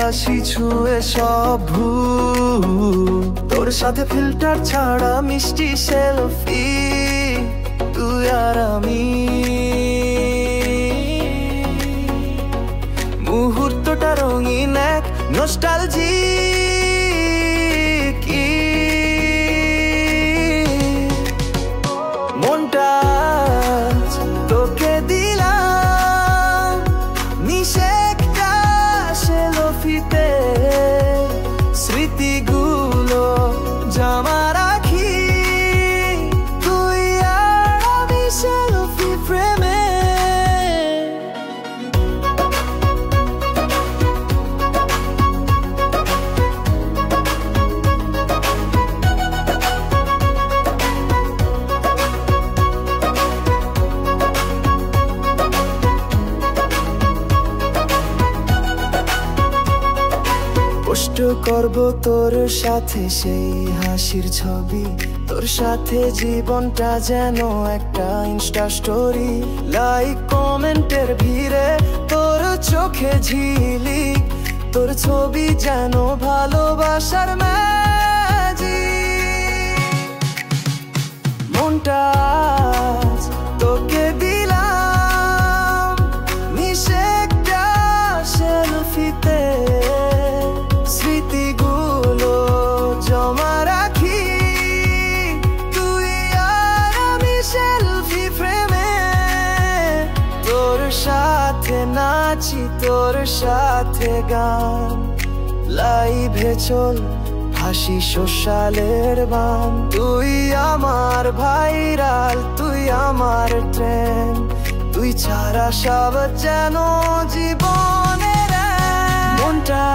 হাসি ছুঁয়ে সব ভুল। তোর সাথে ফিল্টার ছাড়া মিষ্টি সেলফি, তুই আর আমি। মুহূর্তটা রঙিন এক নস্টালজিক। মনটা তোকে দিলাম নিষেকটা সেলফিতে, স্মৃতিগুলো জমা রাখি তুই আর আমি সেলফি ফ্রেমে। পোস্ট করব তোর সাথে সেই হাসির ছবি, তোর সাথে জীবনটা যেন একটা ইনস্টা স্টোরি। লাইক কমেন্টের ভিড়ে তোর চোখে ঝিলিক, তোর ছবি যেন ভালোবাসার ম্যাজিক। মনটা তোকে দিলাম নিষেকটা সেলফিতে, স্মৃতিগুলো জমা রাখি তুই আর আমি সেলফি ফ্রেমে। তোর সাথে নাচি, তোর সাথে গান, লাইভে চল হাসি সোশ্যালের বান। তুই আমার ভাইরাল, তুই আমার ট্রেন, তুই ছাড়া সব যেন জীবনের মনটা